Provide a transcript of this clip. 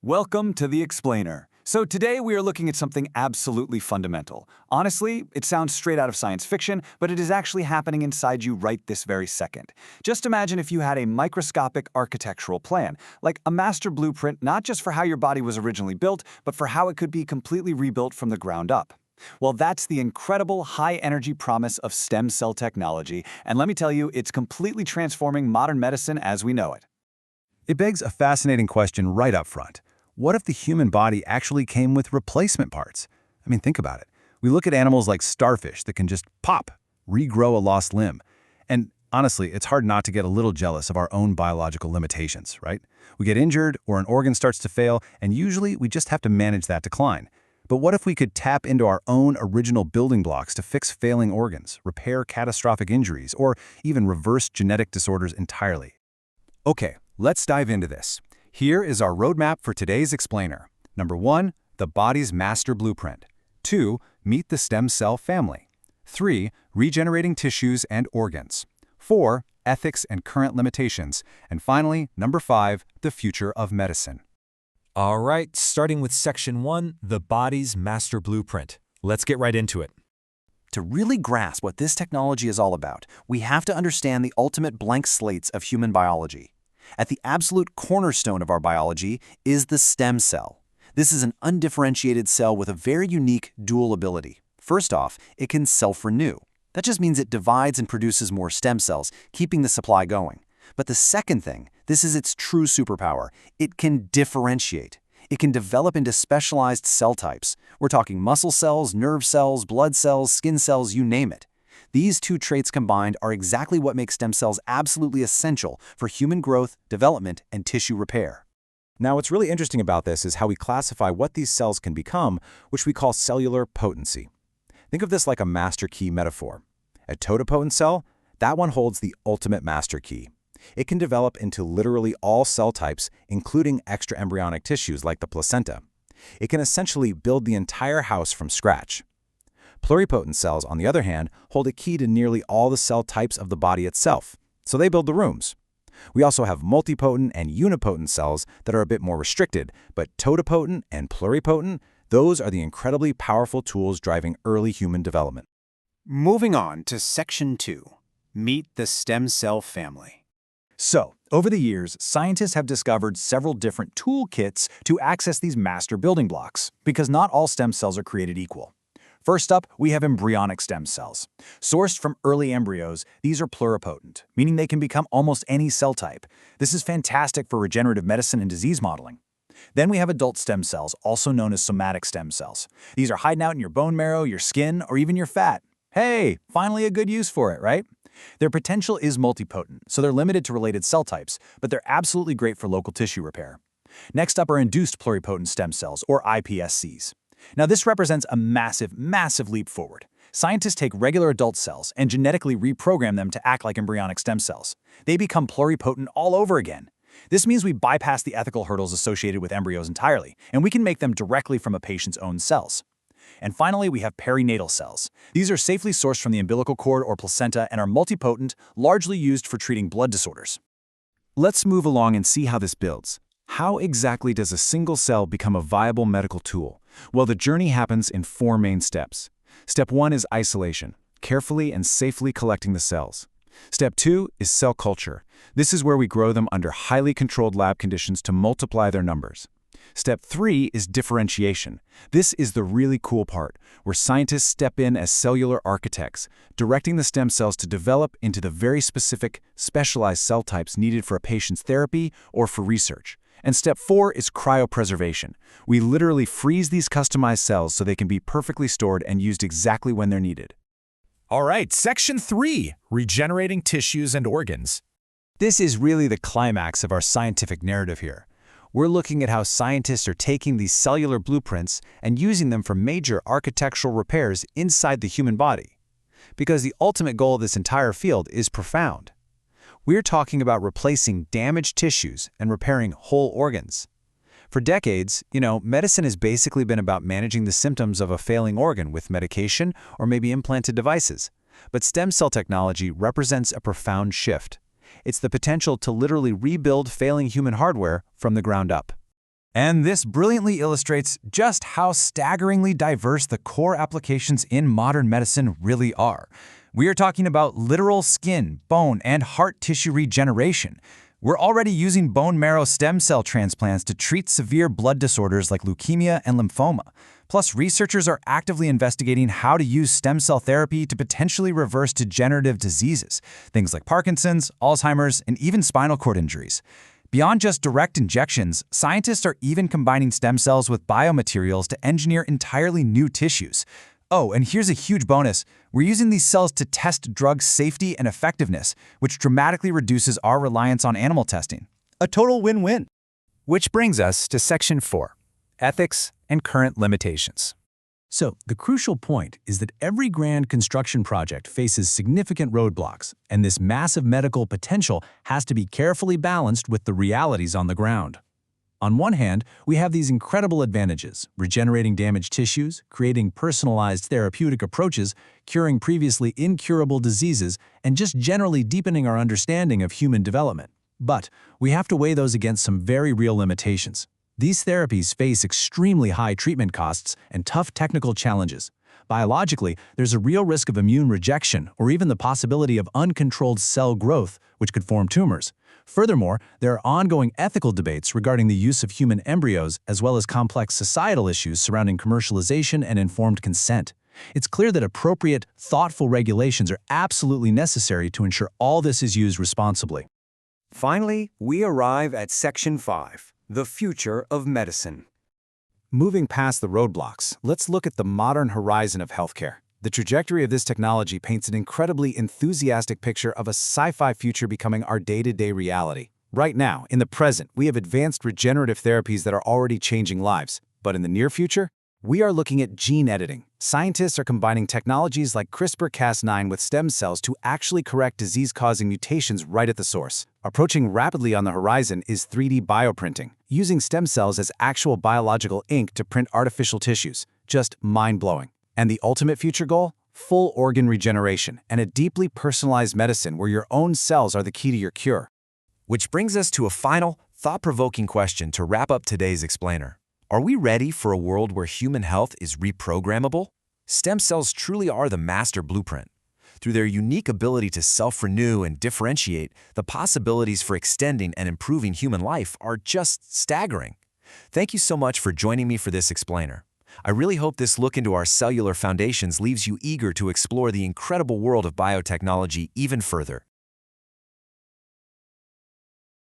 Welcome to The Explainer. So today we are looking at something absolutely fundamental. Honestly, it sounds straight out of science fiction, but it is actually happening inside you right this very second. Just imagine if you had a microscopic architectural plan, like a master blueprint not just for how your body was originally built, but for how it could be completely rebuilt from the ground up. Well, that's the incredible high-energy promise of stem cell technology, and let me tell you, it's completely transforming modern medicine as we know it. It begs a fascinating question right up front. What if the human body actually came with replacement parts? I mean, think about it. We look at animals like starfish that can just pop, regrow a lost limb. And honestly, it's hard not to get a little jealous of our own biological limitations, right? We get injured or an organ starts to fail, and usually we just have to manage that decline. But what if we could tap into our own original building blocks to fix failing organs, repair catastrophic injuries, or even reverse genetic disorders entirely? Okay, let's dive into this. Here is our roadmap for today's explainer. Number 1, the body's master blueprint. 2, meet the stem cell family. 3, regenerating tissues and organs. 4, ethics and current limitations. And finally, number 5, the future of medicine. All right, starting with section 1, the body's master blueprint. Let's get right into it. To really grasp what this technology is all about, we have to understand the ultimate blank slates of human biology. At the absolute cornerstone of our biology is the stem cell. This is an undifferentiated cell with a very unique dual ability. First off, it can self-renew. That just means it divides and produces more stem cells, keeping the supply going. But the second thing, this is its true superpower. It can differentiate. It can develop into specialized cell types. We're talking muscle cells, nerve cells, blood cells, skin cells, you name it. These two traits combined are exactly what makes stem cells absolutely essential for human growth, development, and tissue repair. Now, what's really interesting about this is how we classify what these cells can become, which we call cellular potency. Think of this like a master key metaphor. A totipotent cell, that one holds the ultimate master key. It can develop into literally all cell types, including extraembryonic tissues like the placenta. It can essentially build the entire house from scratch. Pluripotent cells, on the other hand, hold a key to nearly all the cell types of the body itself, so they build the rooms. We also have multipotent and unipotent cells that are a bit more restricted, but totipotent and pluripotent, those are the incredibly powerful tools driving early human development. Moving on to section 2, meet the stem cell family. So, over the years, scientists have discovered several different toolkits to access these master building blocks, because not all stem cells are created equal. First up, we have embryonic stem cells. Sourced from early embryos, these are pluripotent, meaning they can become almost any cell type. This is fantastic for regenerative medicine and disease modeling. Then we have adult stem cells, also known as somatic stem cells. These are hiding out in your bone marrow, your skin, or even your fat. Hey, finally a good use for it, right? Their potential is multipotent, so they're limited to related cell types, but they're absolutely great for local tissue repair. Next up are induced pluripotent stem cells, or iPSCs. Now, this represents a massive leap forward. Scientists take regular adult cells and genetically reprogram them to act like embryonic stem cells. They become pluripotent all over again. This means we bypass the ethical hurdles associated with embryos entirely, and we can make them directly from a patient's own cells. And finally, we have perinatal cells. These are safely sourced from the umbilical cord or placenta and are multipotent, largely used for treating blood disorders. Let's move along and see how this builds. How exactly does a single cell become a viable medical tool? Well, the journey happens in 4 main steps. Step 1 is isolation, carefully and safely collecting the cells. Step 2 is cell culture. This is where we grow them under highly controlled lab conditions to multiply their numbers. Step 3 is differentiation. This is the really cool part, where scientists step in as cellular architects, directing the stem cells to develop into the very specific, specialized cell types needed for a patient's therapy or for research. And step 4 is cryopreservation. We literally freeze these customized cells so they can be perfectly stored and used exactly when they're needed. All right, section 3, regenerating tissues and organs. This is really the climax of our scientific narrative here. We're looking at how scientists are taking these cellular blueprints and using them for major architectural repairs inside the human body. Because the ultimate goal of this entire field is profound. We're talking about replacing damaged tissues and repairing whole organs. For decades, medicine has basically been about managing the symptoms of a failing organ with medication or maybe implanted devices. But stem cell technology represents a profound shift. It's the potential to literally rebuild failing human hardware from the ground up. And this brilliantly illustrates just how staggeringly diverse the core applications in modern medicine really are. We are talking about literal skin, bone, and heart tissue regeneration. We're already using bone marrow stem cell transplants to treat severe blood disorders like leukemia and lymphoma. Plus, researchers are actively investigating how to use stem cell therapy to potentially reverse degenerative diseases, things like Parkinson's, Alzheimer's, and even spinal cord injuries. Beyond just direct injections, scientists are even combining stem cells with biomaterials to engineer entirely new tissues. Oh, and here's a huge bonus. We're using these cells to test drug safety and effectiveness, which dramatically reduces our reliance on animal testing. A total win-win. Which brings us to Section 4, Ethics and Current Limitations. So, the crucial point is that every grand construction project faces significant roadblocks, and this massive medical potential has to be carefully balanced with the realities on the ground. On one hand, we have these incredible advantages, regenerating damaged tissues, creating personalized therapeutic approaches, curing previously incurable diseases, and just generally deepening our understanding of human development. But we have to weigh those against some very real limitations. These therapies face extremely high treatment costs and tough technical challenges. Biologically, there's a real risk of immune rejection or even the possibility of uncontrolled cell growth, which could form tumors. Furthermore, there are ongoing ethical debates regarding the use of human embryos as well as complex societal issues surrounding commercialization and informed consent. It's clear that appropriate, thoughtful regulations are absolutely necessary to ensure all this is used responsibly. Finally, we arrive at Section 5, the future of medicine. Moving past the roadblocks, let's look at the modern horizon of healthcare. The trajectory of this technology paints an incredibly enthusiastic picture of a sci-fi future becoming our day-to-day reality. Right now, in the present, we have advanced regenerative therapies that are already changing lives. But in the near future, we are looking at gene editing. Scientists are combining technologies like CRISPR-Cas9 with stem cells to actually correct disease-causing mutations right at the source. Approaching rapidly on the horizon is 3D bioprinting, using stem cells as actual biological ink to print artificial tissues. Just mind-blowing. And the ultimate future goal? Full organ regeneration and a deeply personalized medicine where your own cells are the key to your cure. Which brings us to a final, thought-provoking question to wrap up today's explainer. Are we ready for a world where human health is reprogrammable? Stem cells truly are the master blueprint. Through their unique ability to self-renew and differentiate, the possibilities for extending and improving human life are just staggering. Thank you so much for joining me for this explainer. I really hope this look into our cellular foundations leaves you eager to explore the incredible world of biotechnology even further.